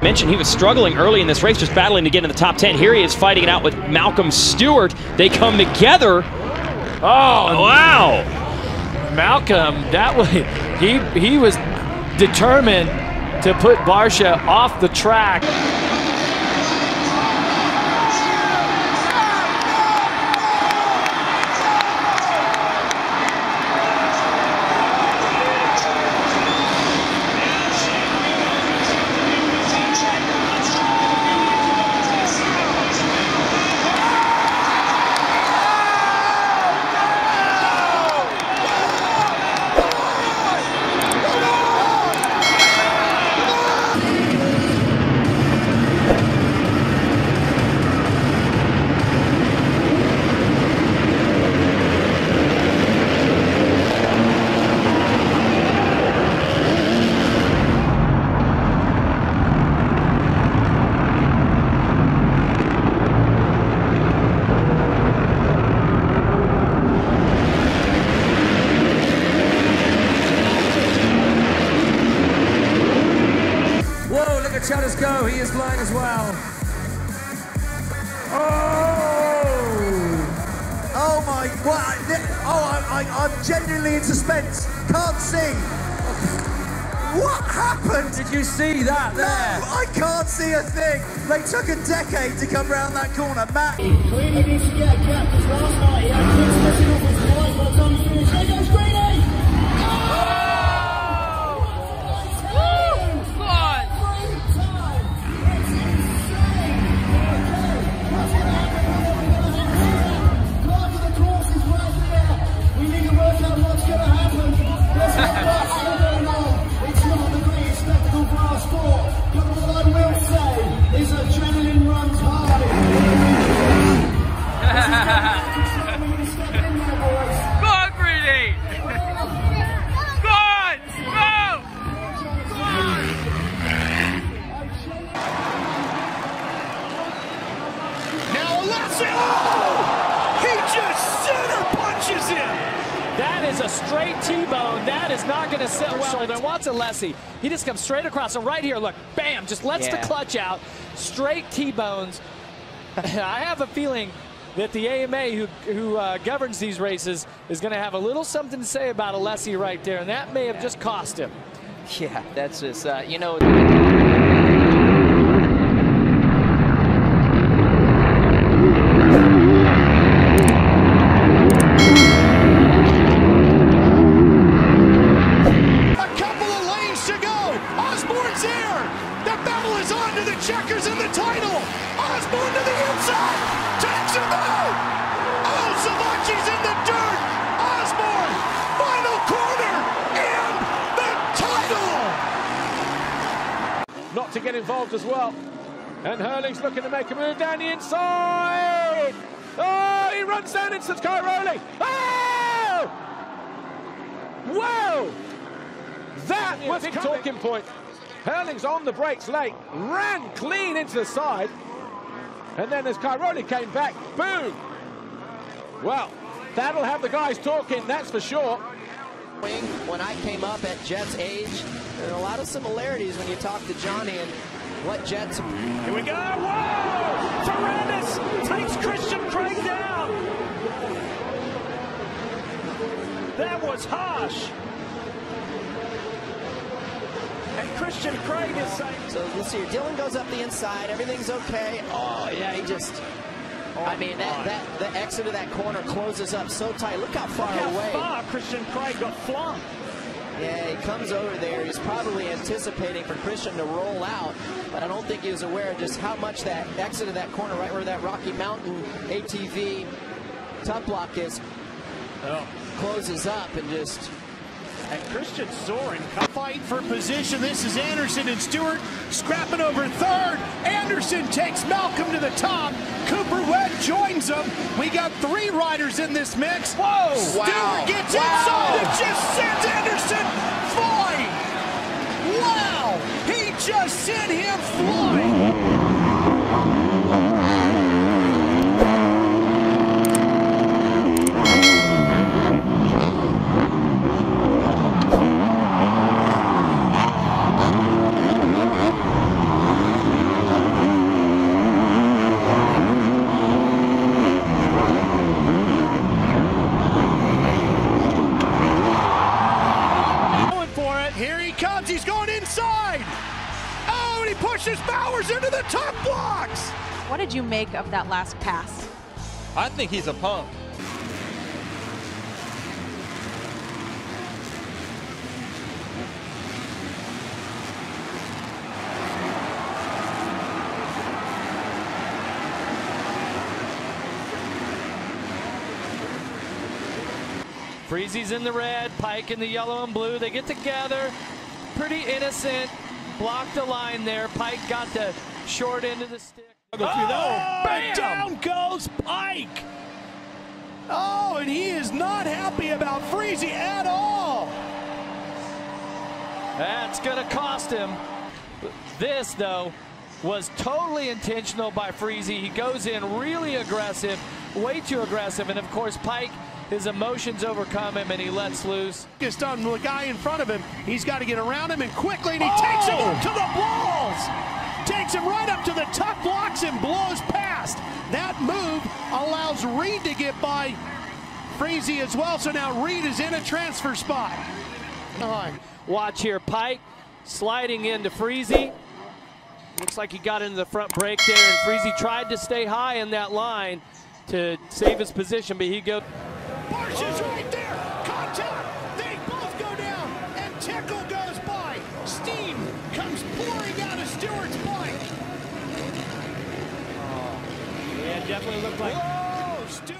mentioned he was struggling early in this race, just battling to get in the top 10. Here he is fighting it out with Malcolm Stewart. They come together. Oh, wow. Malcolm, that was, he was determined to put Barsha off the track. Let's go, he is flying as well. Oh my, what? I'm genuinely in suspense. Can't see. What happened? Did you see that there? No, I can't see a thing. They took a decade to come round that corner. Matt. Greeny needs to get a gap because last night he had Chris messing off his right by the time he finished. There goes Greeny! That is a straight T-bone. That is not going to sit well. And watch Alessi. He just comes straight across. And right here, look, bam, just lets the clutch out. Straight T-bones. I have a feeling that the AMA who governs these races is going to have a little something to say about Alessi right there. And that may have just cost him. Yeah, that's just, you know. Checkers in the title. Osborne to the inside. Takes him out. Oh, Savachi's in the dirt. Osborne, final corner, and the title. Not to get involved as well. And Hurley's looking to make a move down the inside. Oh, he runs down into Cairoli. Oh! Wow! That was a big talking point. Hurling's on the brakes late, ran clean into the side, and then as Cairoli came back, boom! Well, that'll have the guys talking, that's for sure. When I came up at Jet's age, there are a lot of similarities when you talk to Johnny and what Jet's... Here we go, whoa! Ferrandis takes Christian Craig down! That was harsh! And Christian Craig is saying... So let's see here. Dylan goes up the inside. Everything's okay. Oh, yeah, he just... I mean, the exit of that corner closes up so tight. Look how far away. Far Christian Craig got flung. Yeah, he comes over there. He's probably anticipating for Christian to roll out, but I don't think he was aware of just how much that exit of that corner, right where that Rocky Mountain ATV top block is, closes up and just... And Christian soaring. Fight for position. This is Anderson and Stewart scrapping over third. Anderson takes Malcolm to the top. Cooper Webb joins them. We got 3 riders in this mix. Whoa! Stewart gets inside and just sends Anderson flying. Wow! He just sent him flying. pushes Bowers into the top blocks. What did you make of that last pass? I think he's a punk. Freezy's in the red, Pike in the yellow and blue. They get together, pretty innocent. Blocked the line there. Pike got the short end of the stick. But down goes Pike. Oh, and he is not happy about Freezy at all. That's going to cost him. This, though, was totally intentional by Freezy. He goes in really aggressive, way too aggressive, and of course Pike, his emotions overcome him and he lets loose. Just on the guy in front of him. He's got to get around him and quickly, and he takes him up to the balls. Takes him right up to the top blocks and blows past. That move allows Reed to get by Freezy as well. So now Reed is in a transfer spot. All right. Watch here, Pike sliding into Freezy. Looks like he got into the front brake there, and Freezy tried to stay high in that line to save his position, but he goes. Barsh is right there. Contact. They both go down, and Tickle goes by. Steam comes pouring out of Stewart's bike. Yeah, it definitely looked like. Whoa, Stewart.